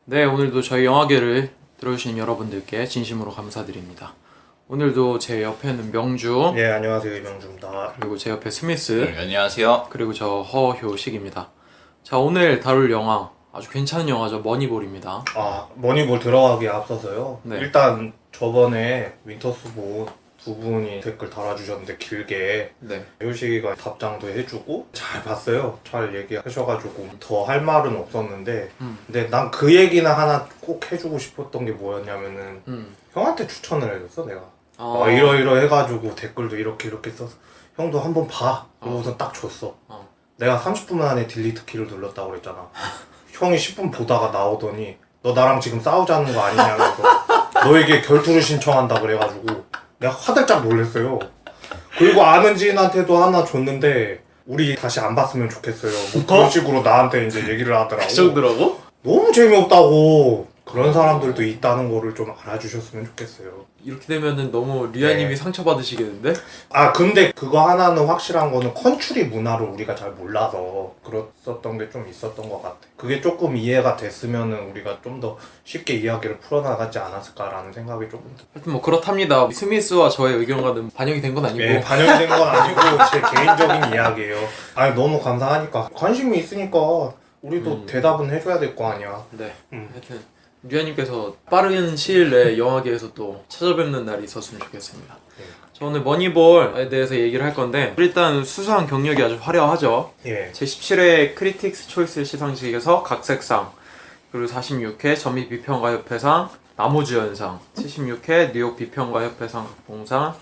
네, 오늘도 저희 영화계를 들어주신 여러분들께 진심으로 감사드립니다. 오늘도 제 옆에는 명주, 예, 안녕하세요. 이명주입니다. 그리고 제 옆에 스미스, 네, 안녕하세요. 그리고 저 허효식입니다. 자, 오늘 다룰 영화 아주 괜찮은 영화죠. 머니볼입니다. 머니볼 들어가기에 앞서서요. 네. 일단 저번에 윈터스본 두 분이 댓글 달아주셨는데 길게 네. 효식이가 답장도 해주고 잘 봤어요. 잘 얘기하셔가지고 더 할 말은 없었는데 근데 난 그 얘기는 하나 꼭 해주고 싶었던 게 뭐였냐면은 형한테 추천을 해줬어 내가. 이러이러 해가지고 댓글도 이렇게 써서 형도 한번 봐. 그러고서 딱 줬어. 내가 30분 만에 딜리트 키를 눌렀다고 그랬잖아. 형이 10분 보다가 나오더니 너 나랑 지금 싸우자는 거 아니냐면서 너에게 결투를 신청한다 그래가지고 내가 화들짝 놀랐어요. 그리고 아는 지인한테도 하나 줬는데 우리 다시 안 봤으면 좋겠어요. 뭐 그런 식으로 나한테 이제 얘기를 하더라고. 그 정도라고? 너무 재미없다고. 그런 사람들도 있다는 거를 좀 알아주셨으면 좋겠어요. 이렇게 되면은 너무 리아님이 네. 상처받으시겠는데? 근데 그거 하나는 확실한 거는 컨츄리 문화를 우리가 잘 몰라서 그랬었던 게 좀 있었던 것 같아. 그게 조금 이해가 됐으면은 우리가 좀 더 쉽게 이야기를 풀어나가지 않았을까라는 생각이 조금 들어요. 하여튼 뭐 그렇답니다. 스미스와 저의 의견과는 반영이 된 건 아니고. 예, 반영이 된 건 아니고 제 개인적인 이야기예요. 너무 감사하니까 관심이 있으니까 우리도 대답은 해줘야 될 거 아니야. 네. 하여튼 리아님께서 빠른 시일 내에 영화계에서 또 찾아뵙는 날이 있었으면 좋겠습니다. 저 오늘 머니볼에 대해서 얘기를 할 건데 일단 수상 경력이 아주 화려하죠. 예. 제17회 크리틱스 초이스 시상식에서 각색상, 그리고 46회 전미 비평가협회상 나무주연상, 76회 뉴욕 비평가협회상 각본상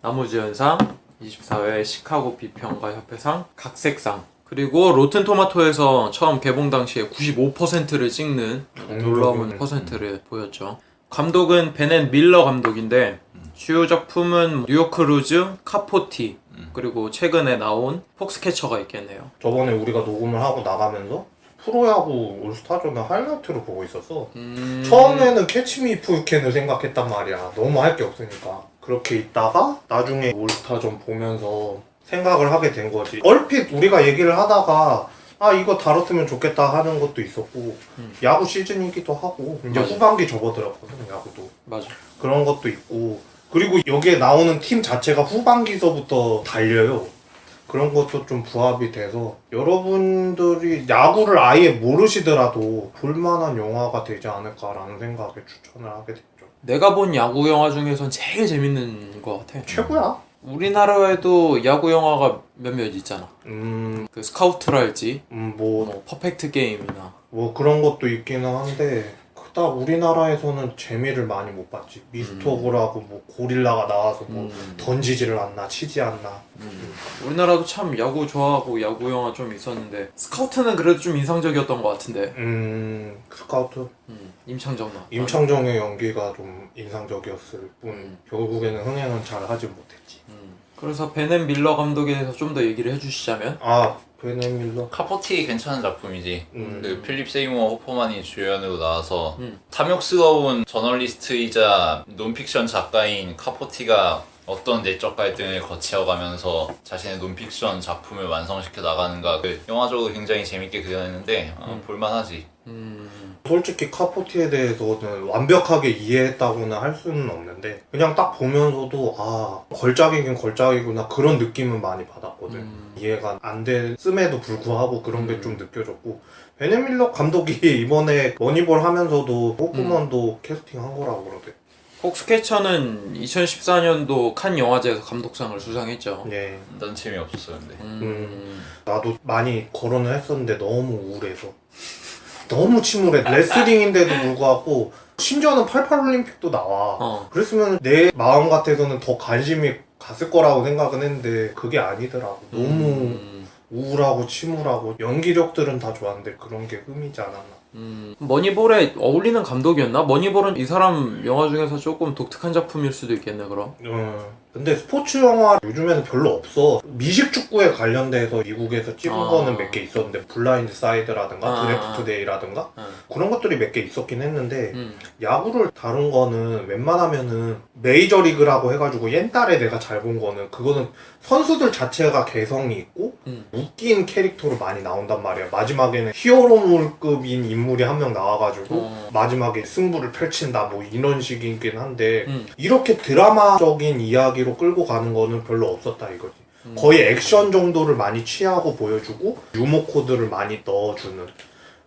나무주연상, 24회 시카고 비평가협회상 각색상, 그리고 로튼 토마토에서 처음 개봉 당시에 95%를 찍는 놀라운 퍼센트를 보였죠. 감독은 베넷 밀러 감독인데 주요 작품은 뉴욕 크루즈, 카포티, 그리고 최근에 나온 폭스캐쳐가 있겠네요. 저번에 우리가 녹음을 하고 나가면서 프로야구 올스타전을 하이라이트로 보고 있었어. 처음에는 캐치미 이프 유캔을 생각했단 말이야. 너무 할 게 없으니까. 그렇게 있다가 나중에 올스타전 보면서 생각을 하게 된 거지. 얼핏 우리가 얘기를 하다가 이거 다뤘으면 좋겠다 하는 것도 있었고 야구 시즌이기도 하고 이제 맞아. 후반기 접어들었거든 야구도. 맞아. 그런 것도 있고 그리고 여기에 나오는 팀 자체가 후반기서부터 달려요. 그런 것도 좀 부합이 돼서 여러분들이 야구를 아예 모르시더라도 볼만한 영화가 되지 않을까라는 생각에 추천을 하게 됐죠. 내가 본 야구 영화 중에선 제일 재밌는 것 같아. 최고야. 우리나라에도 야구 영화가 몇몇 있잖아. 그 스카우트랄지, 뭐 퍼펙트 게임이나. 뭐 그런 것도 있기는 한데 그닥 우리나라에서는 재미를 많이 못 봤지. 미스터고라고 뭐 고릴라가 나와서 뭐 던지지를 않나 치지 않나. 우리나라도 참 야구 좋아하고 야구 영화 좀 있었는데 스카우트는 그래도 좀 인상적이었던 것 같은데. 스카우트 임창정 나. 임창정의 연기가 좀 인상적이었을 뿐 결국에는 흥행은 잘 하지 못했지. 그래서 베넷 밀러 감독에 대해서 좀 더 얘기를 해주시자면. 베넷 밀러. 카포티 괜찮은 작품이지. 그 필립 세이모어 호퍼만이 주연으로 나와서 탐욕스러운 저널리스트이자 논픽션 작가인 카포티가 어떤 내적 갈등을 거쳐가면서 자신의 논픽션 작품을 완성시켜 나가는가, 그 영화적으로 굉장히 재밌게 그려냈는데 볼만하지. 솔직히 카포티에 대해서는 완벽하게 이해했다고는 할 수는 없는데 그냥 딱 보면서도 걸작이긴 걸작이구나 그런 느낌은 많이 받았거든. 이해가 안 됐음에도 불구하고 그런 게 좀 느껴졌고 베넷 밀러 감독이 이번에 머니볼 하면서도 호프먼도 캐스팅한 거라고 그러대. 폭스캐쳐는 2014년도 칸 영화제에서 감독상을 수상했죠. 예. 난 재미없었어 근데. 나도 많이 거론을 했었는데 너무 우울해서 너무 침울해. 레슬링인데도 불구하고 심지어는 88 올림픽도 나와. 그랬으면 내 마음 같아서는 더 관심이 갔을 거라고 생각은 했는데 그게 아니더라고. 너무 우울하고 침울하고 연기력들은 다 좋았는데 그런 게 흠이지 않았나. 머니볼에 어울리는 감독이었나? 머니볼은 이 사람 영화 중에서 조금 독특한 작품일 수도 있겠네 그럼. 근데 스포츠 영화 요즘에는 별로 없어. 미식 축구에 관련돼서 미국에서 찍은 거는 몇 개 있었는데 블라인드 사이드라든가 드래프트 데이라든가 그런 것들이 몇 개 있었긴 했는데 야구를 다룬 거는 웬만하면은 메이저리그라고 해가지고 옛날에 내가 잘 본 거는 그거는 선수들 자체가 개성이 있고 웃긴 캐릭터로 많이 나온단 말이야. 마지막에는 히어로물급인 인물이 한 명 나와가지고 마지막에 승부를 펼친다 뭐 이런 식이긴 한데 이렇게 드라마적인 이야기로 끌고 가는 거는 별로 없었다 이거지. 거의 액션 정도를 많이 취하고 보여주고 유머 코드를 많이 넣어주는.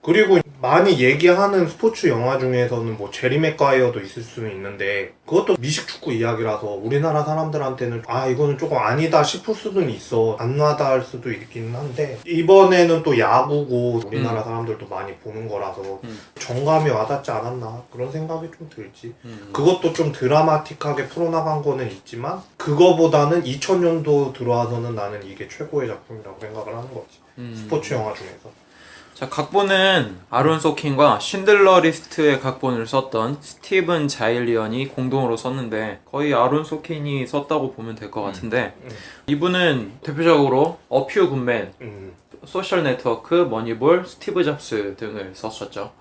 그리고 많이 얘기하는 스포츠 영화 중에서는 뭐 제리 맥과이어도 있을 수는 있는데 그것도 미식축구 이야기라서 우리나라 사람들한테는 아 이거는 조금 아니다 싶을 수도 있어, 안 와닿을 수도 있긴 한데 이번에는 또 야구고 우리나라 사람들도 많이 보는 거라서 정감이 와닿지 않았나 그런 생각이 좀 들지. 그것도 좀 드라마틱하게 풀어나간 거는 있지만 그거보다는 2000년도 들어와서는 나는 이게 최고의 작품이라고 생각을 하는 거지. 스포츠 영화 중에서. 자, 각본은 아론 소킨과 신들러 리스트의 각본을 썼던 스티븐 자일리언이 공동으로 썼는데 거의 아론 소킨이 썼다고 보면 될 것 같은데 이분은 대표적으로 어퓨 굿맨, 소셜 네트워크, 머니볼, 스티브 잡스 등을 썼었죠.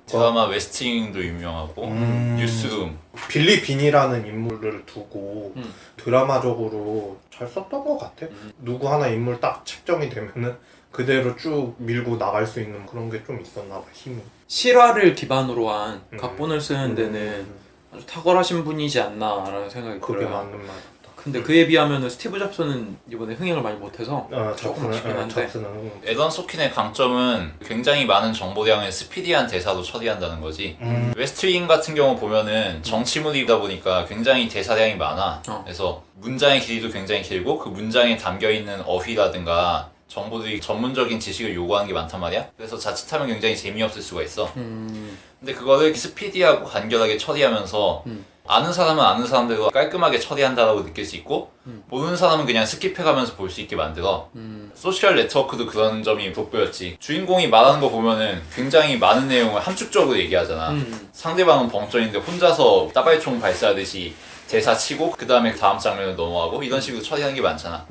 드라마 웨스팅도 유명하고 뉴스룸. 빌리 빈이라는 인물을 두고 드라마적으로 잘 썼던 것 같아. 누구 하나 인물 딱 책정이 되면은 그대로 쭉 밀고 나갈 수 있는 그런 게 좀 있었나 봐, 힘이. 실화를 기반으로 한 각본을 쓰는 데는 아주 탁월하신 분이지 않나라는 생각이 그게 들어요. 맞는 말이다. 근데 그에 비하면 스티브 잡스는 이번에 흥행을 많이 못해서 조금 아쉽긴 한데 잡스는 에던 소킨의 강점은 굉장히 많은 정보량을 스피디한 대사로 처리한다는 거지. 웨스트윙 같은 경우 보면은 정치물이다 보니까 굉장히 대사량이 많아. 그래서 문장의 길이도 굉장히 길고 그 문장에 담겨있는 어휘라든가 정보들이 전문적인 지식을 요구하는 게 많단 말이야. 그래서 자칫하면 굉장히 재미없을 수가 있어. 근데 그거를 스피디하고 간결하게 처리하면서 아는 사람은 아는 사람대로 깔끔하게 처리한다고 느낄 수 있고 모르는 사람은 그냥 스킵해가면서 볼 수 있게 만들어. 소셜 네트워크도 그런 점이 돋보였지. 주인공이 말하는 거 보면은 굉장히 많은 내용을 함축적으로 얘기하잖아. 상대방은 벙쪄있는데 혼자서 따발총 발사하듯이 대사 치고 그 다음에 다음 장면을 넘어가고 이런 식으로 처리하는 게 많잖아.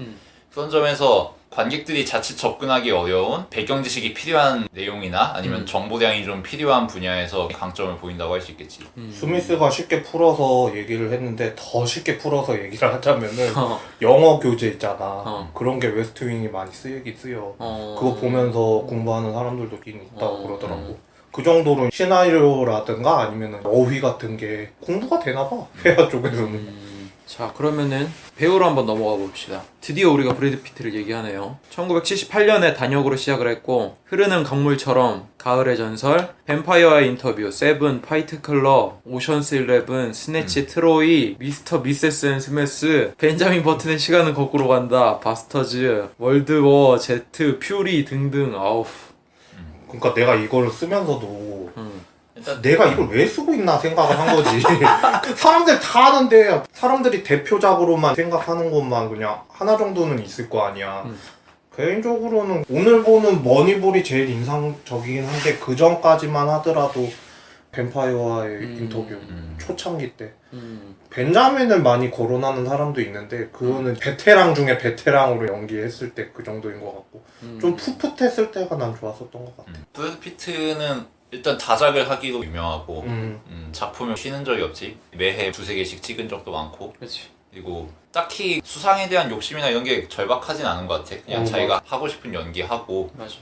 그런 점에서 관객들이 자칫 접근하기 어려운 배경 지식이 필요한 내용이나 아니면 정보량이 좀 필요한 분야에서 강점을 보인다고 할 수 있겠지. 스미스가 쉽게 풀어서 얘기를 했는데 더 쉽게 풀어서 얘기를 하자면은 영어 교재 있잖아. 그런 게 웨스트윙이 많이 쓰이긴 쓰여. 그거 보면서 공부하는 사람들도 있긴 있다고 그러더라고. 그 정도로 시나리오라든가 아니면 어휘 같은 게 공부가 되나 봐. 회화 쪽에서는. 자, 그러면은 배우로 한번 넘어가 봅시다. 드디어 우리가 브래드 피트를 얘기하네요. 1978년에 단역으로 시작을 했고 흐르는 강물처럼, 가을의 전설, 뱀파이어와의 인터뷰, 세븐, 파이트 클럽, 오션스 11, 스네치, 트로이, 미스터 미세스 앤 스매스, 벤자민 버튼의 시간은 거꾸로 간다, 바스터즈, 월드워, 제트, 퓨리 등등. 아우. 그러니까 내가 이걸 쓰면서도 내가 이걸 왜 쓰고 있나 생각을 한 거지. 사람들 다 아는데 사람들이 대표작으로만 생각하는 것만 그냥 하나 정도는 있을 거 아니야. 개인적으로는 오늘 보는 머니볼이 제일 인상적이긴 한데 그 전까지만 하더라도 뱀파이어와의 인터뷰 초창기 때 벤자민을 많이 거론하는 사람도 있는데 그거는 베테랑 중에 베테랑으로 연기했을 때 그 정도인 것 같고 좀 풋풋했을 때가 난 좋았었던 것 같아. 브래드 피트는 일단 다작을 하기로 유명하고 작품을 쉬는 적이 없지. 매해 두세 개씩 찍은 적도 많고. 그렇지. 그리고 딱히 수상에 대한 욕심이나 이런 게 절박하진 않은 것 같아. 그냥 자기가 하고 싶은 연기 하고. 맞아.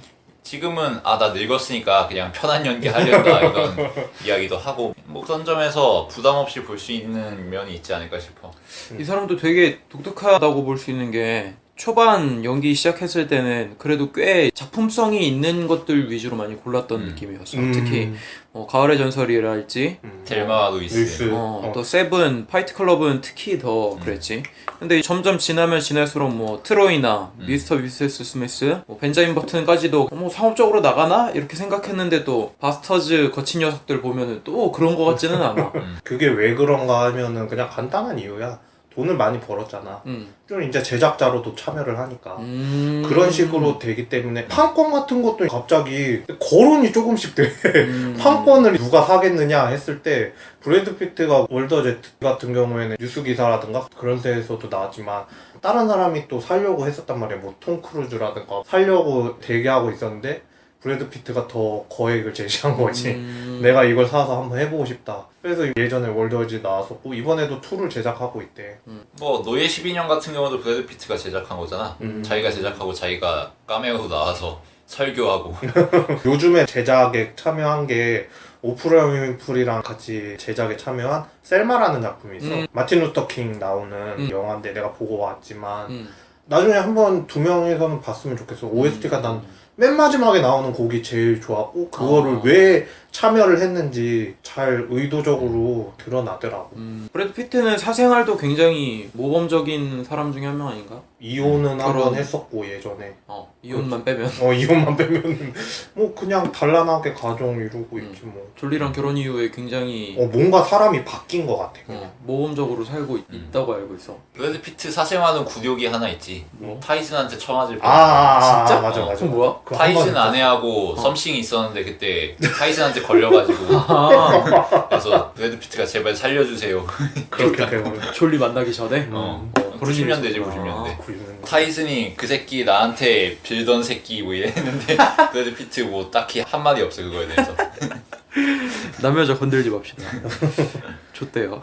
지금은 나 늙었으니까 그냥 편한 연기 하려다 이런 이야기도 하고 뭐 그런 점에서 부담 없이 볼 수 있는 면이 있지 않을까 싶어. 이 사람도 되게 독특하다고 볼 수 있는 게 초반 연기 시작했을 때는 그래도 꽤 작품성이 있는 것들 위주로 많이 골랐던 느낌이었어. 특히 가을의 전설이랄지 델마와 루이스. 또 세븐, 파이트 클럽은 특히 더 그랬지. 근데 점점 지나면 지날수록 뭐 트로이나 미스터 미세스 스미스, 뭐 벤자민 버튼까지도 뭐 상업적으로 나가나 이렇게 생각했는데 또 바스터즈 거친 녀석들 보면은 또 그런 거 같지는 않아. 그게 왜 그런가 하면은 그냥 간단한 이유야. 돈을 많이 벌었잖아. 좀 이제 제작자로도 참여를 하니까. 그런 식으로 되기 때문에 판권 같은 것도 갑자기 거론이 조금씩 돼. 판권을 누가 사겠느냐 했을 때 브래드 피트가 월더제트 같은 경우에는 뉴스 기사라든가 그런 데에서도 나왔지만 다른 사람이 또 살려고 했었단 말이야. 뭐 톰 크루즈라든가 살려고 대기하고 있었는데 브래드 피트가 더 거액을 제시한 거지. 내가 이걸 사서 한번 해보고 싶다. 그래서 예전에 월드워즈 나왔었고 이번에도 2를 제작하고 있대. 뭐 노예 12년 같은 경우도 브래드 피트가 제작한 거잖아. 자기가 제작하고 자기가 카메오로 나와서 설교하고 요즘에 제작에 참여한 게 오프라 윈프리랑 같이 제작에 참여한 셀마라는 작품이 있어. 마틴 루터 킹 나오는 영화인데 내가 보고 왔지만 나중에 한번 두 명이서는 봤으면 좋겠어. OST가 난 맨 마지막에 나오는 곡이 제일 좋았고 그거를 왜 참여를 했는지 잘 의도적으로 드러나더라고. 브래드 피트는 사생활도 굉장히 모범적인 사람 중에 한 명 아닌가? 이혼은 결혼. 한번 했었고 예전에. 이혼만 빼면 이혼만 빼면은 뭐 그냥 단란하게 가정 이루고 있지 뭐. 졸리랑 결혼 이후에 굉장히 뭔가 사람이 바뀐 것 같아. 그냥. 모범적으로 살고 있다고 알고 있어. 브래드 피트 사생활은 굴욕이 하나 있지. 뭐? 타이슨한테 처맞을 뻔. 진짜? 맞아. 그건 뭐야? 그거 한 타이슨 번 아내하고 썸씽이 있었는데 그때 타이슨한테 걸려가지고 그래서 브래드 피트가 제발 살려주세요. 그렇게 되고. 졸리 만나기 전에? 그런 일이 90년대지 있었구나. 90년대. 타이슨이 그 새끼 나한테 빌던 새끼 뭐 이랬는데 브래드 피트 뭐 딱히 한마디 없어 그거에 대해서. 남의 여자 건들지 맙시다. 좋대요.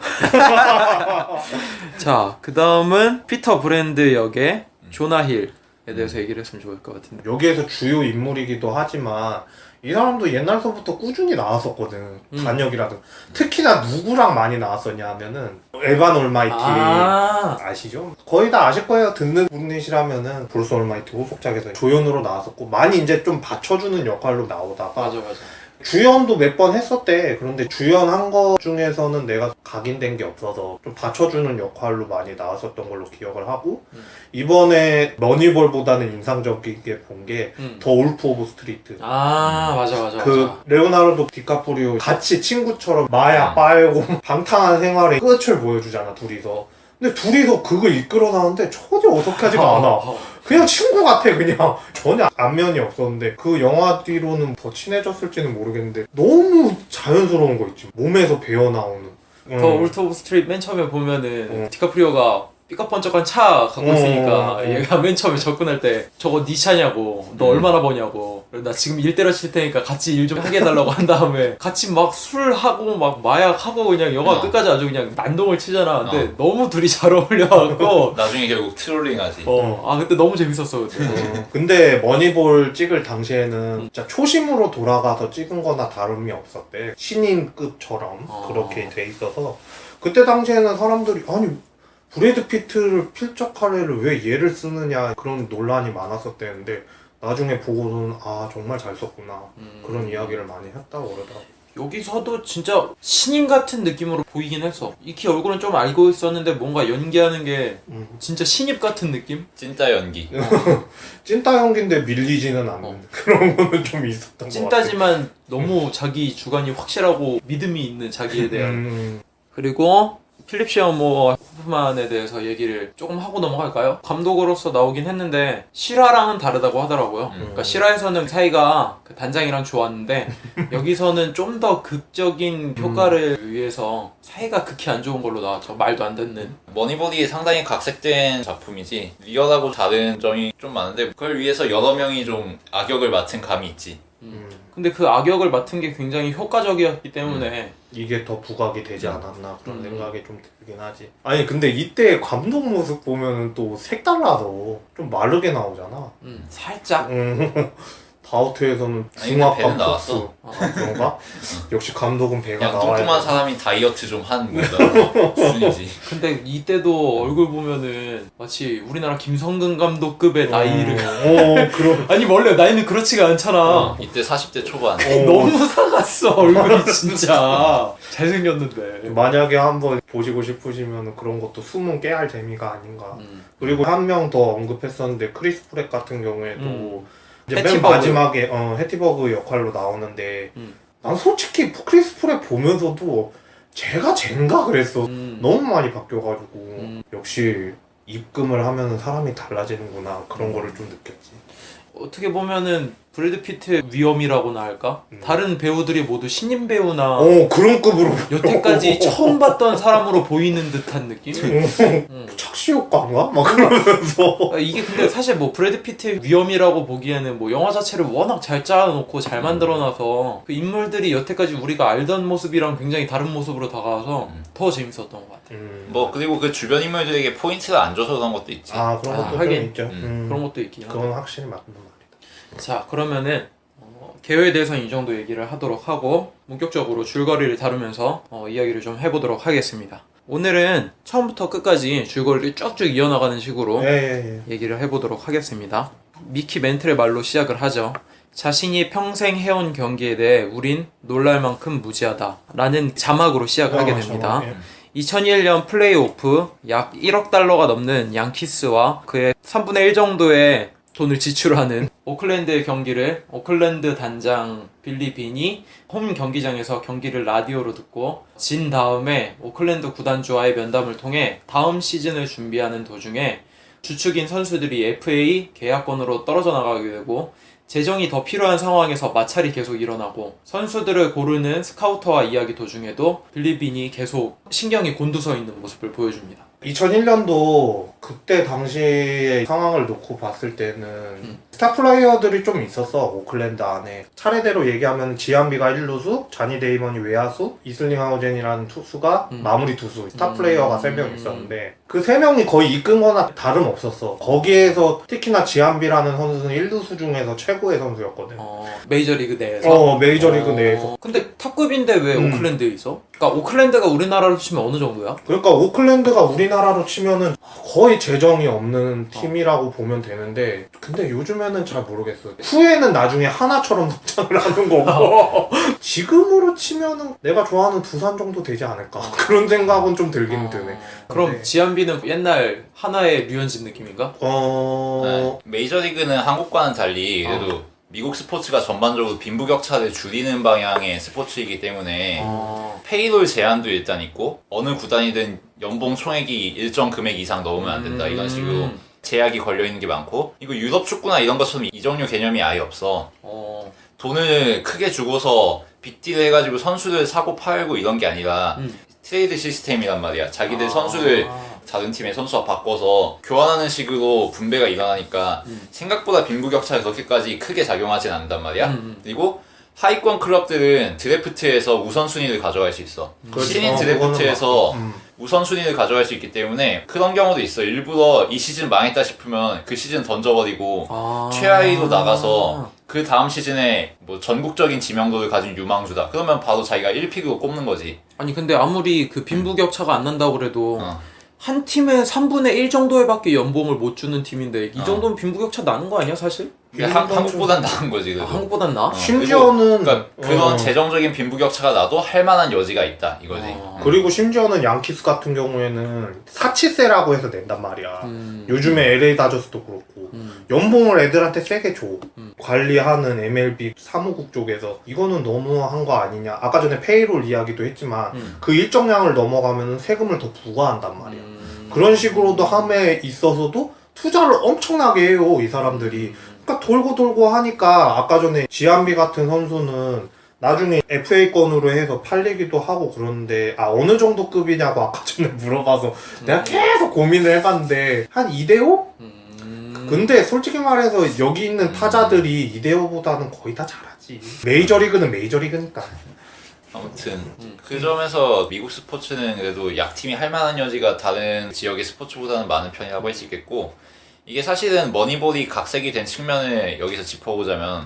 자, 그 다음은 피터 브랜드 역의 조나 힐에 대해서 얘기를 했으면 좋을 것 같은데. 여기에서 주요 인물이기도 하지만 이 사람도 옛날서부터 꾸준히 나왔었거든. 단역이라든. 특히나 누구랑 많이 나왔었냐 하면은 에반 올마이티 아시죠? 거의 다 아실 거예요. 듣는 분이시라면은 브루스 올마이티 후속작에서 조연으로 나왔었고 많이 이제 좀 받쳐주는 역할로 나오다가 맞아. 주연도 몇 번 했었대. 그런데 주연한 거 중에서는 내가 각인된 게 없어서 좀 받쳐주는 역할로 많이 나왔었던 걸로 기억을 하고 이번에 머니볼보다는 인상적이게 본 게 더 울프 오브 스트리트. 맞아. 그 레오나르도 디카프리오 같이 친구처럼 마약 빨고 방탕한 생활의 끝을 보여주잖아 둘이서. 근데 둘이서 그걸 이끌어 나가는데 전혀 어색하지가 않아. 그냥 친구 같아. 그냥 전혀 안면이 없었는데 그 영화 뒤로는 더 친해졌을지는 모르겠는데 너무 자연스러운 거 있지. 몸에서 배어나오는. 더 울트 오브 스트리트 맨 처음에 보면은 디카프리오가 삐까뻔쩍한 차 갖고 있으니까 얘가 맨 처음에 접근할 때 저거 네 차냐고, 너 얼마나 버냐고, 나 지금 일 때려칠 테니까 같이 일 좀 하게 해달라고 한 다음에 같이 막 술하고 막 마약하고 그냥 영화 끝까지 아주 그냥 난동을 치잖아. 근데 너무 둘이 잘 어울려갖고 나중에 결국 트롤링하지. 그때 너무 재밌었어 그때. 근데 머니볼 찍을 당시에는 진짜 초심으로 돌아가서 찍은 거나 다름이 없었대. 신인급처럼 그렇게 돼 있어서 그때 당시에는 사람들이 아니 브래드 피트를 필적할 왜 얘를 쓰느냐 그런 논란이 많았었대는데 나중에 보고서는 정말 잘 썼구나 그런 이야기를 많이 했다고 그러더라고. 여기서도 진짜 신인 같은 느낌으로 보이긴 했어. 익히 얼굴은 좀 알고 있었는데 뭔가 연기하는 게 진짜 신입 같은 느낌? 찐따 연기. 찐따 연기인데 밀리지는 않는 그런 거는 좀 있었던 것 같아. 찐따지만 너무 자기 주관이 확실하고 믿음이 있는 자기에 대한. 그리고 필립 시어머 호프만에 대해서 얘기를 조금 하고 넘어갈까요? 감독으로서 나오긴 했는데 실화랑은 다르다고 하더라고요. 그러니까 실화에서는 사이가 그 단장이랑 좋았는데 여기서는 좀 더 극적인 효과를 위해서 사이가 극히 안 좋은 걸로 나왔죠. 말도 안 듣는. 머니볼이 상당히 각색된 작품이지 리얼하고 다른 점이 좀 많은데 그걸 위해서 여러 명이 좀 악역을 맡은 감이 있지. 근데 그 악역을 맡은 게 굉장히 효과적이었기 때문에 이게 더 부각이 되지 않았나 그런 생각이 좀 들긴 하지. 아니 근데 이때 감독 모습 보면은 또 색달라서 좀 마르게 나오잖아. 살짝 다우트에서는 아니, 근데 배는 중압감 나왔어. 폭수. 그런가? 역시 감독은 배가 그냥 나와야 뚱뚱한 돼. 사람이 다이어트 좀 한 뭔가 수준이지. 근데 이때도 얼굴 보면은 마치 우리나라 김성근 감독급의 나이를 그럼 아니 원래 나이는 그렇지가 않잖아. 이때 40대 초반. 너무 사갔어 얼굴이 진짜. 잘생겼는데. 만약에 한번 보시고 싶으시면 그런 것도 숨은 깨알 재미가 아닌가. 그리고 한 명 더 언급했었는데 크리스 프렛 같은 경우에도 이제 맨 해티버그. 마지막에 해티버그 역할로 나오는데 난 솔직히 크리스 프렛 보면서도 쟤가 쟤인가 그랬어. 너무 많이 바뀌어가지고 역시 입금을 하면 사람이 달라지는구나 그런 거를 좀 느꼈지. 어떻게 보면은 브래드 피트의 위엄이라고나 할까? 다른 배우들이 모두 신인 배우나 그런 급으로 여태까지 처음 봤던 사람으로 보이는 듯한 느낌? 착시 효과인가? 막 그러면서 이게 근데 사실 뭐 브래드 피트의 위엄이라고 보기에는 뭐 영화 자체를 워낙 잘 짜놓고 잘 만들어놔서 그 인물들이 여태까지 우리가 알던 모습이랑 굉장히 다른 모습으로 다가와서 더 재밌었던 것 같아요. 뭐 그리고 그 주변 인물들에게 포인트가 안 줘서 그런 것도 있지. 그런 것도 좀 하긴. 있죠. 그런 것도 있긴 하죠. 그건 확실히 맞는 말이다. 자, 그러면은 개요에 대해서는 이 정도 얘기를 하도록 하고 본격적으로 줄거리를 다루면서 이야기를 좀 해보도록 하겠습니다. 오늘은 처음부터 끝까지 줄거리를 쭉쭉 이어나가는 식으로 얘기를 해보도록 하겠습니다. 미키 멘틀의 말로 시작을 하죠. 자신이 평생 해온 경기에 대해 우린 놀랄 만큼 무지하다 라는 자막으로 시작을 하게 됩니다. 2001년 플레이오프 약 1억 달러가 넘는 양키스와 그의 3분의 1 정도의 돈을 지출하는 오클랜드의 경기를 오클랜드 단장 빌리 빈이 홈 경기장에서 경기를 라디오로 듣고 진 다음에 오클랜드 구단주와의 면담을 통해 다음 시즌을 준비하는 도중에 주축인 선수들이 FA 계약권으로 떨어져 나가게 되고 재정이 더 필요한 상황에서 마찰이 계속 일어나고 선수들을 고르는 스카우터와 이야기 도중에도 빌리 빈이 계속 신경이 곤두서 있는 모습을 보여줍니다. 2001년도 그때 당시의 상황을 놓고 봤을 때는 스타 플레이어들이 좀 있었어. 오클랜드 안에 차례대로 얘기하면 지안비가 1루수, 자니 데이먼이 외야수, 이슬링 하우젠이라는 투수가 마무리 투수, 스타 플레이어가 3명 있었는데 그 3명이 거의 이끈 거나 다름없었어. 거기에서 특히나 지안비라는 선수는 1루수 중에서 최고의 선수였거든. 메이저리그 내에서? 메이저리그 내에서. 근데 탑급인데 왜 오클랜드에 있어? 그러니까 오클랜드가 우리나라로 치면 어느 정도야? 그러니까 오클랜드가 우리나라로 치면은 거의 재정이 없는 팀이라고 보면 되는데 근데 요즘에는 잘 모르겠어. 후에는 나중에 하나처럼 성장을 하는 거고 지금으로 치면은 내가 좋아하는 두산 정도 되지 않을까 그런 생각은 좀 들긴 드네. 그럼 네. 지안비는 옛날 하나의 류현진 느낌인가? 네. 메이저리그는 한국과는 달리 그래도 미국 스포츠가 전반적으로 빈부격차를 줄이는 방향의 스포츠이기 때문에 페이롤 제한도 일단 있고 어느 구단이든 연봉 총액이 일정 금액 이상 넘으면 안 된다 이런 식으로 제약이 걸려있는 게 많고 이거 유럽 축구나 이런 것처럼 이적료 개념이 아예 없어. 돈을 크게 주고서 빅딜 해가지고 선수들 사고 팔고 이런 게 아니라 트레이드 시스템이란 말이야. 자기들 선수를 다른 팀의 선수와 바꿔서 교환하는 식으로 분배가 일어나니까 생각보다 빈부격차가 그렇게까지 크게 작용하진 않는단 말이야. 그리고 하위권 클럽들은 드래프트에서 우선순위를 가져갈 수 있어. 신인 드래프트에서 우선순위를 가져갈 수 있기 때문에 그런 경우도 있어. 일부러 이 시즌 망했다 싶으면 그 시즌 던져버리고 최하위로 나가서 그 다음 시즌에 뭐 전국적인 지명도를 가진 유망주다. 그러면 바로 자기가 1픽으로 꼽는 거지. 아니 근데 아무리 그 빈부격차가 안 난다고 그래도 한 팀에 3분의 1 정도에 밖에 연봉을 못 주는 팀인데 이 정도면 빈부격차 나는 거 아니야 사실? 한국보단 나은 거지. 그래도. 한국보단 나? 심지어는 그러니까 그런 재정적인 빈부격차가 나도 할 만한 여지가 있다 이거지. 그리고 심지어는 양키스 같은 경우에는 사치세라고 해서 낸단 말이야. 요즘에 LA 다저스도 그렇고 연봉을 애들한테 세게 줘. 관리하는 MLB 사무국 쪽에서 이거는 너무한 거 아니냐. 아까 전에 페이롤 이야기도 했지만 그 일정량을 넘어가면 세금을 더 부과한단 말이야. 그런 식으로도 함에 있어서도 투자를 엄청나게 해요 이 사람들이. 그러니까 돌고 하니까 아까 전에 지안비 같은 선수는 나중에 FA권으로 해서 팔리기도 하고 그러는데 어느 정도 급이냐고 아까 전에 물어봐서 내가 계속 고민을 해봤는데 한 2대5? 근데 솔직히 말해서 여기 있는 타자들이 2대5보다는 거의 다 잘하지. 메이저리그는 메이저리그니까. 아무튼 그 점에서 미국 스포츠는 그래도 약팀이 할 만한 여지가 다른 지역의 스포츠보다는 많은 편이라고 할 수 있겠고 이게 사실은 머니볼이 각색이 된 측면을 여기서 짚어보자면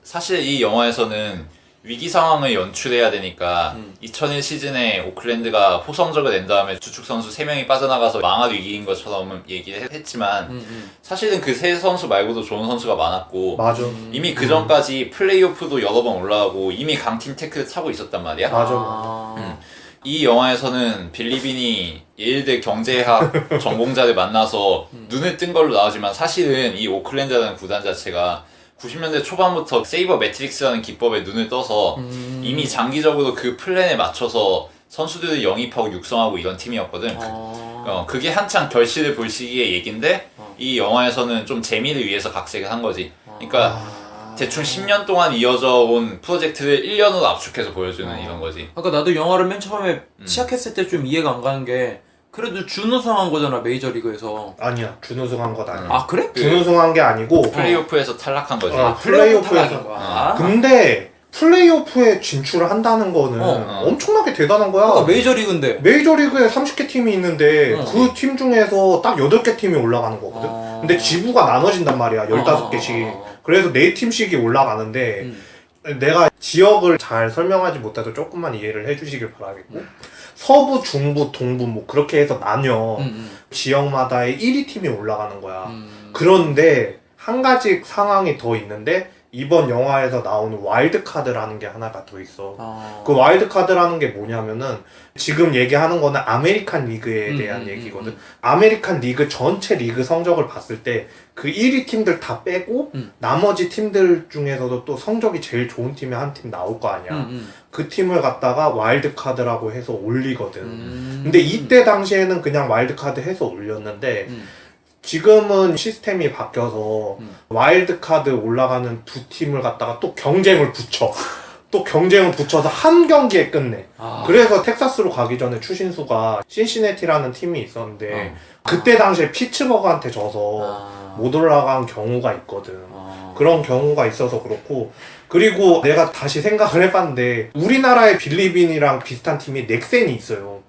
사실 이 영화에서는 위기 상황을 연출해야 되니까 2001 시즌에 오클랜드가 호성적을 낸 다음에 주축 선수 3명이 빠져나가서 망할 위기인 것처럼 얘기를 했지만 사실은 그 세 선수 말고도 좋은 선수가 많았고 맞아. 이미 그 전까지 플레이오프도 여러 번 올라가고 이미 강팀 태클을 타고 있었단 말이야. 맞아. 이 영화에서는 빌리빈이 예일대 경제학 전공자를 만나서 눈을 뜬 걸로 나오지만 사실은 이 오클랜드라는 구단 자체가 90년대 초반부터 세이버 매트릭스라는 기법에 눈을 떠서 이미 장기적으로 그 플랜에 맞춰서 선수들을 영입하고 육성하고 이런 팀이었거든. 그게 한창 결실을 볼 시기의 얘긴데 이 영화에서는 좀 재미를 위해서 각색을 한 거지. 그러니까 대충 10년 동안 이어져 온 프로젝트를 1년으로 압축해서 보여주는 이런 거지. 그러니까 나도 영화를 맨 처음에 시작했을 때 좀 이해가 안 가는 게 그래도 준우승한 거잖아 메이저리그에서. 아니야 준우승한 건 아니야. 아 그래? 준우승한 게 아니고 플레이오프에서 탈락한 거지. 플레이오프에서 탈락인 거야. 근데 플레이오프에 진출을 한다는 거는 엄청나게 대단한 거야. 그러니까 메이저리그인데. 메이저리그에 30개 팀이 있는데 그 어. 팀 중에서 딱 8개 팀이 올라가는 거거든. 근데 지부가 나눠진단 말이야. 15개씩. 그래서 4팀씩이 올라가는데 내가 지역을 잘 설명하지 못해도 조금만 이해를 해주시길 바라겠고 서부, 중부, 동부 뭐 그렇게 해서 나뉘어 지역마다의 1위 팀이 올라가는 거야. 그런데 한 가지 상황이 더 있는데 이번 영화에서 나오는 와일드카드라는 게 하나가 더 있어. 그 와일드카드라는 게 뭐냐면은 지금 얘기하는 거는 아메리칸 리그에 대한 얘기거든. 아메리칸 리그 전체 리그 성적을 봤을 때 그 1위 팀들 다 빼고 나머지 팀들 중에서도 또 성적이 제일 좋은 팀이 한 팀 나올 거 아니야. 그 팀을 갖다가 와일드카드라고 해서 올리거든. 근데 이때 당시에는 그냥 와일드카드 해서 올렸는데 지금은 시스템이 바뀌어서 와일드카드 올라가는 두 팀을 갖다가 또 경쟁을 붙여. 또 경쟁을 붙여서 한 경기에 끝내. 그래서 텍사스로 가기 전에 추신수가 신시내티라는 팀이 있었는데 그때 당시에 피츠버그한테 져서 못 올라간 경우가 있거든. 그런 경우가 있어서 그렇고 그리고 내가 다시 생각을 해봤는데 우리나라의 빌리빈이랑 비슷한 팀이 넥센이 있어요.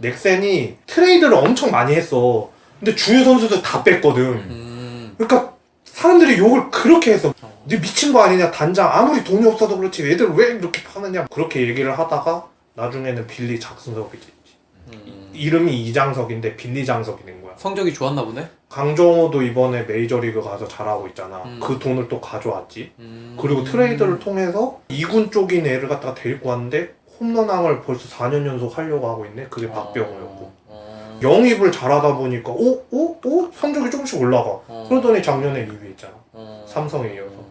넥센이 트레이드를 엄청 많이 했어. 근데 주요 선수들 다 뺐거든. 그러니까 사람들이 욕을 그렇게 했어. 네 미친 거 아니냐 단장 아무리 돈이 없어도 그렇지 애들 왜 이렇게 파느냐 그렇게 얘기를 하다가 나중에는 빌리 작승석이 됐지. 이름이 이장석인데 빌리 장석이 된 거야. 성적이 좋았나 보네. 강정호도 이번에 메이저리그 가서 잘하고 있잖아. 그 돈을 또 가져왔지. 그리고 트레이드를 통해서 2군 쪽인 애를 갖다가 데리고 왔는데 홈런왕을 벌써 4년 연속 하려고 하고 있네. 그게 박병호였고. 영입을 잘하다 보니까 성적이 조금씩 올라가. 그러더니 작년에 2위 했잖아. 삼성에 이어서.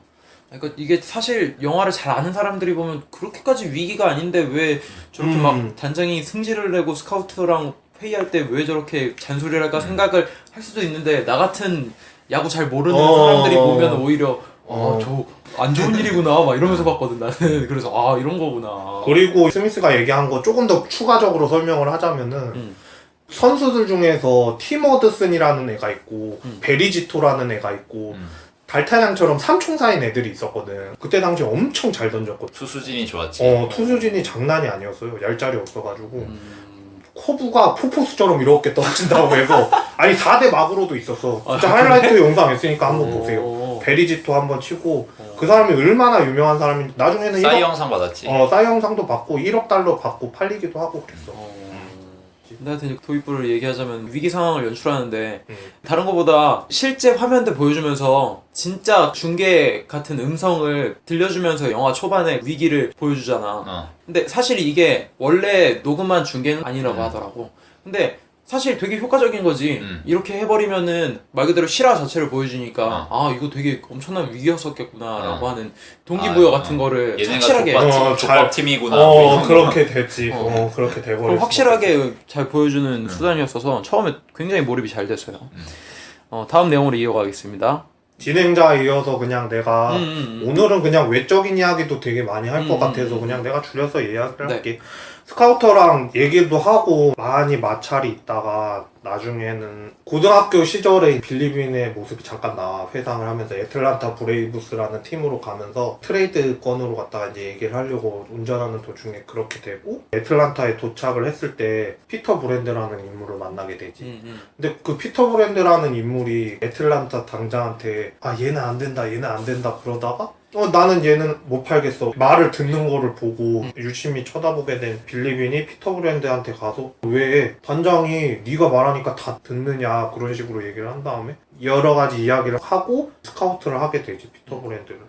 그러니까 이게 사실 영화를 잘 아는 사람들이 보면 그렇게까지 위기가 아닌데 왜 저렇게 막 단장이 승질을 내고 스카우트랑 회의할 때 왜 저렇게 잔소리를 할까 생각을 할 수도 있는데 나 같은 야구 잘 모르는 사람들이 보면 오히려 저 안 좋은 일이구나 막 이러면서 봤거든 나는. 그래서 이런 거구나. 그리고 스미스가 얘기한 거 조금 더 추가적으로 설명을 하자면은 선수들 중에서 팀 워드슨이라는 애가 있고 베리지토라는 애가 있고 달타냥처럼 삼총사인 애들이 있었거든. 그때 당시에 엄청 잘 던졌거든. 투수진이 좋았지. 투수진이 장난이 아니었어요. 얄짤이 없어가지고 커브가 포포스처럼 이렇게 떨어진다고 해서 아니 4대 막으로도 있었어. 진짜 하이라이트 영상 있으니까 한번 보세요. 베리지토 한번 치고 그 사람이 얼마나 유명한 사람인지 나중에는 싸이 영상 받았지. 싸이 영상도 받고 1억 달러 받고 팔리기도 하고 그랬어. 근데 하여튼 도입부를 얘기하자면 위기 상황을 연출하는데 다른 거보다 실제 화면들 보여주면서 진짜 중계 같은 음성을 들려주면서 영화 초반에 위기를 보여주잖아. 근데 사실 이게 원래 녹음한 중계는 아니라고 하더라고. 근데 사실 되게 효과적인 거지. 이렇게 해버리면은 말 그대로 실화 자체를 보여주니까 이거 되게 엄청난 위기였었겠구나 라고 하는 동기부여 같은 거를 확실하게 족밥팀이구나 그렇게 됐지. 그렇게 돼버렸어. 그걸 확실하게 잘 보여주는 수단이었어서 처음에 굉장히 몰입이 잘 됐어요. 다음 내용으로 이어가겠습니다. 진행자에 이어서 그냥 내가 오늘은 그냥 외적인 이야기도 되게 많이 할 것 같아서 그냥 내가 줄여서 이야기를 할게. 스카우터랑 얘기도 하고 많이 마찰이 있다가 나중에는 고등학교 시절에 빌리빈의 모습이 잠깐 나와. 회상을 하면서 애틀란타 브레이브스라는 팀으로 가면서 트레이드 건으로 갖다가 이제 얘기를 하려고 운전하는 도중에 그렇게 되고 애틀란타에 도착을 했을 때 피터 브랜드라는 인물을 만나게 되지. 근데 그 피터 브랜드라는 인물이 애틀란타 당장한테 얘는 안 된다 얘는 안 된다 그러다가 나는 얘는 못 팔겠어. 말을 듣는 거를 보고 유심히 쳐다보게 된 빌리빈이 피터 브랜드한테 가서 왜 단장이 네가 말하니까 다 듣느냐 그런 식으로 얘기를 한 다음에 여러 가지 이야기를 하고 스카우트를 하게 되지 피터 브랜드를.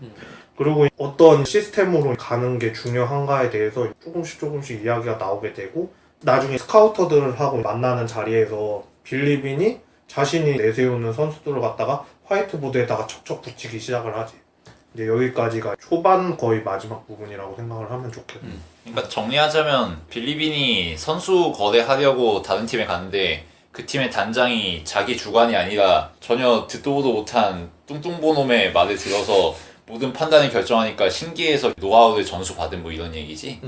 그리고 어떤 시스템으로 가는 게 중요한가에 대해서 조금씩 이야기가 나오게 되고 나중에 스카우터들하고 만나는 자리에서 빌리빈이 자신이 내세우는 선수들을 갖다가 화이트보드에다가 척척 붙이기 시작을 하지. 이제 여기까지가 초반 거의 마지막 부분이라고 생각을 하면 좋겠네. 그러니까 정리하자면 빌리빈이 선수 거래하려고 다른 팀에 갔는데 그 팀의 단장이 자기 주관이 아니라 전혀 듣도 보도 못한 뚱뚱보놈의 말을 들어서 모든 판단을 결정하니까 신기해서 노하우를 전수 받은 뭐 이런 얘기지.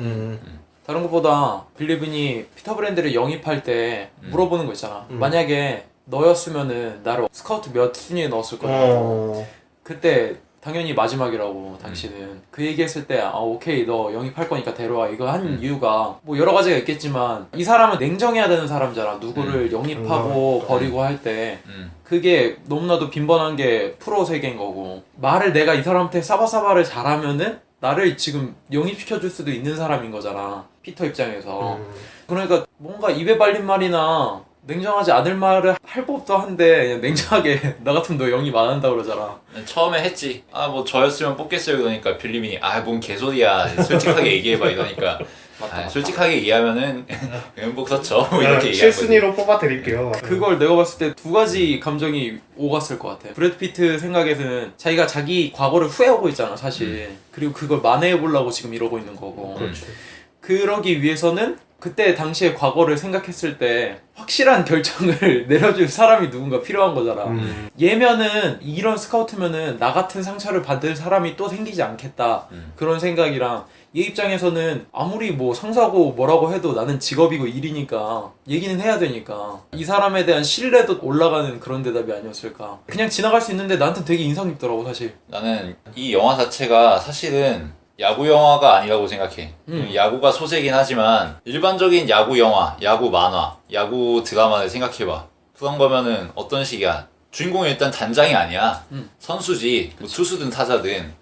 다른 것보다 빌리빈이 피터 브랜드를 영입할 때 물어보는 거 있잖아. 만약에 너였으면은 나를 스카우트 몇 순위에 넣었을 거냐. 그때 당연히 마지막이라고 당신은 그 얘기했을 때 오케이 너 영입할 거니까 데려와 이거 한 이유가 뭐 여러 가지가 있겠지만 이 사람은 냉정해야 되는 사람이잖아. 누구를 영입하고 버리고 할 때 그게 너무나도 빈번한 게 프로 세계인 거고 말을 내가 이 사람한테 사바사바를 잘하면은 나를 지금 영입시켜줄 수도 있는 사람인 거잖아. 피터 입장에서. 그러니까 뭔가 입에 발린 말이나 냉정하지 않을 말을 할 법도 한데 그냥 냉정하게 나 같으면 너 영입 안 한다 그러잖아. 처음에 했지. 뭐 저였으면 뽑겠어요. 그러니까 빌리빈이 뭔 개소리야. 솔직하게 얘기해봐 이러니까. 솔직하게 얘기하면은 연복 서쳐 뭐 이렇게 얘기한 거지. 실순위로 뽑아드릴게요. 그걸 내가 봤을 때 두 가지 감정이 오갔을 것 같아. 브래드 피트 생각에서는 자기가 자기 과거를 후회하고 있잖아 사실. 그리고 그걸 만회해보려고 지금 이러고 있는 거고. 그렇죠. 그러기 위해서는 그때 당시의 과거를 생각했을 때 확실한 결정을 내려줄 사람이 누군가 필요한 거잖아. 얘면은 이런 스카우트면은 나 같은 상처를 받을 사람이 또 생기지 않겠다. 그런 생각이랑 얘 입장에서는 아무리 뭐 상사고 뭐라고 해도 나는 직업이고 일이니까 얘기는 해야 되니까 이 사람에 대한 신뢰도 올라가는 그런 대답이 아니었을까. 그냥 지나갈 수 있는데 나한테 되게 인상 깊더라고 사실. 나는 이 영화 자체가 사실은 야구 영화가 아니라고 생각해. 야구가 소재긴 하지만 일반적인 야구 영화, 야구 만화, 야구 드라마를 생각해봐. 그런 거면은 어떤 식이야? 주인공은 일단 단장이 아니야. 선수지. 뭐 투수든 타자든.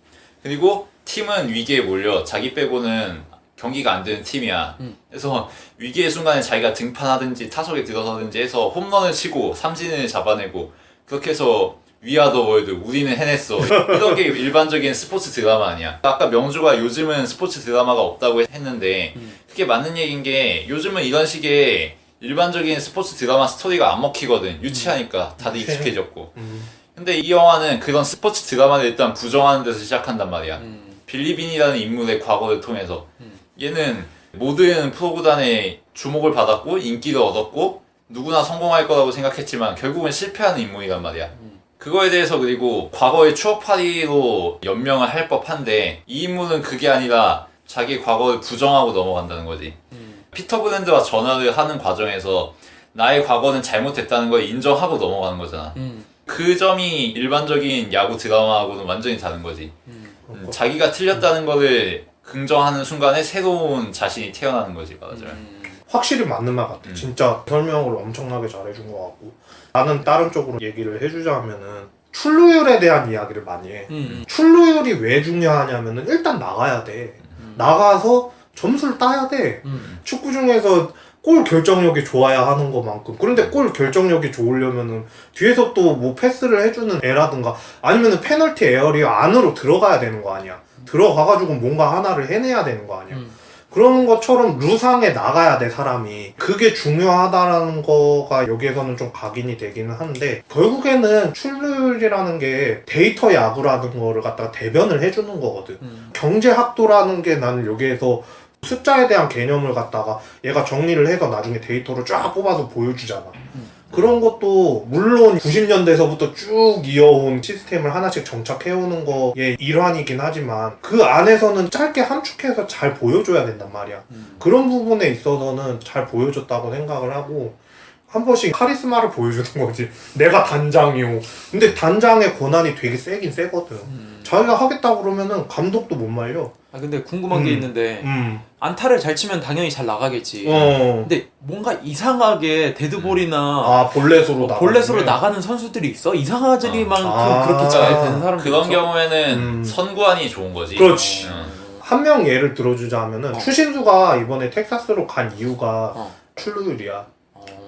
그리고 팀은 위기에 몰려. 자기 빼고는 경기가 안 되는 팀이야. 그래서 위기의 순간에 자기가 등판하든지 타석에 들어서든지 해서 홈런을 치고 삼진을 잡아내고 그렇게 해서 위아더 월드 우리는 해냈어. 이런 게 일반적인 스포츠 드라마 아니야. 아까 명주가 요즘은 스포츠 드라마가 없다고 했는데 그게 맞는 얘기인 게 요즘은 이런 식의 일반적인 스포츠 드라마 스토리가 안 먹히거든. 유치하니까 다들 익숙해졌고. 근데 이 영화는 그런 스포츠 드라마를 일단 부정하는 데서 시작한단 말이야. 빌리빈이라는 인물의 과거를 통해서 얘는 모든 프로구단의 주목을 받았고 인기를 얻었고 누구나 성공할 거라고 생각했지만 결국은 실패하는 인물이란 말이야. 그거에 대해서 그리고 과거의 추억팔이로 연명을 할 법한데 이 인물은 그게 아니라 자기 과거를 부정하고 넘어간다는 거지. 피터 브랜드와 전화를 하는 과정에서 나의 과거는 잘못됐다는 걸 인정하고 넘어가는 거잖아. 그 점이 일반적인 야구 드라마하고는 완전히 다른 거지. 자기가 틀렸다는 거를 긍정하는 순간에 새로운 자신이 태어나는 거지 말하자면. 확실히 맞는 말 같아. 진짜 설명을 엄청나게 잘해준 것 같고 나는 다른 쪽으로 얘기를 해주자면은 출루율에 대한 이야기를 많이 해. 출루율이 왜 중요하냐면은 일단 나가야 돼. 나가서 점수를 따야 돼. 축구 중에서 골 결정력이 좋아야 하는 것만큼. 그런데 골 결정력이 좋으려면은 뒤에서 또 뭐 패스를 해주는 애라든가 아니면은 페널티 에어리 안으로 들어가야 되는 거 아니야. 들어가가지고 뭔가 하나를 해내야 되는 거 아니야. 그런 것처럼 루상에 나가야 돼 사람이. 그게 중요하다라는 거가 여기에서는 좀 각인이 되기는 한데 결국에는 출루율이라는 게 데이터 야구라는 거를 갖다가 대변을 해주는 거거든. 경제학도라는 게 나는 여기에서 숫자에 대한 개념을 갖다가 얘가 정리를 해서 나중에 데이터를 쫙 뽑아서 보여주잖아. 그런 것도 물론 90년대서부터 쭉 이어온 시스템을 하나씩 정착해오는 거의 일환이긴 하지만 그 안에서는 짧게 함축해서 잘 보여줘야 된단 말이야. 그런 부분에 있어서는 잘 보여줬다고 생각을 하고 한 번씩 카리스마를 보여주는 거지. 내가 단장이오. 근데 단장의 권한이 되게 세긴 세거든. 자기가 하겠다고 그러면은 감독도 못 말려. 근데 궁금한 게 있는데 안타를 잘 치면 당연히 잘 나가겠지. 근데 뭔가 이상하게 데드볼이나 볼넷으로 나가는 선수들이 있어? 이상하지만큼 그렇게 잘 되는 사람들이 그런 있어? 경우에는 선구안이 좋은 거지. 그렇지. 한 명 예를 들어주자면은 추신수가 이번에 텍사스로 간 이유가 출루율이야.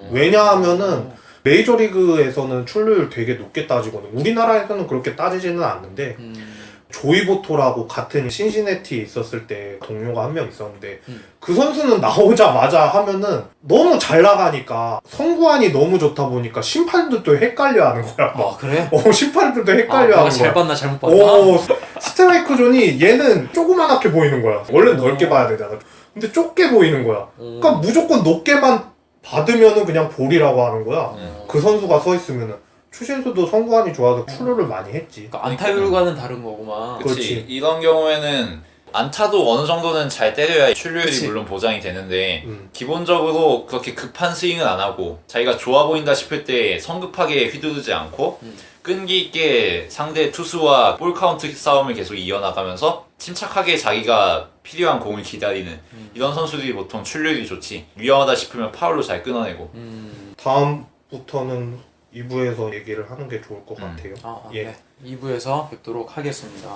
왜냐하면은 메이저리그에서는 출루율 되게 높게 따지거든. 우리나라에서는 그렇게 따지지는 않는데 조이 보토라고 같은 신시내티에 있었을 때 동료가 한 명 있었는데 그 선수는 나오자마자 하면은 너무 잘 나가니까 선구안이 너무 좋다 보니까 심판들도 헷갈려 하는 거야. 막. 그래? 심판들도 헷갈려 하는 거야. 잘 봤나 잘못 봤나? 스트라이크 존이 얘는 조그만하게 보이는 거야. 원래 넓게 봐야 되잖아. 근데 좁게 보이는 거야. 그러니까 무조건 높게만 받으면은 그냥 볼이라고 하는 거야. 그 선수가 서 있으면은. 추신수도 선구안이 좋아서 출루를 많이 했지. 그러니까 안타율과는 다른 거구만. 그렇지. 이런 경우에는 안타도 어느 정도는 잘 때려야 출루율이 물론 보장이 되는데 기본적으로 그렇게 급한 스윙은 안 하고 자기가 좋아 보인다 싶을 때 성급하게 휘두르지 않고 끈기 있게 상대 투수와 볼 카운트 싸움을 계속 이어나가면서 침착하게 자기가 필요한 공을 기다리는 이런 선수들이 보통 출塁좋지. 위험하다 싶으면 파울로 잘 끊어내고. 다음부터는 2부에서 얘기를 하는 게 좋을 것 같아요. 아, 예. 네. 2부에서 뵙도록 하겠습니다.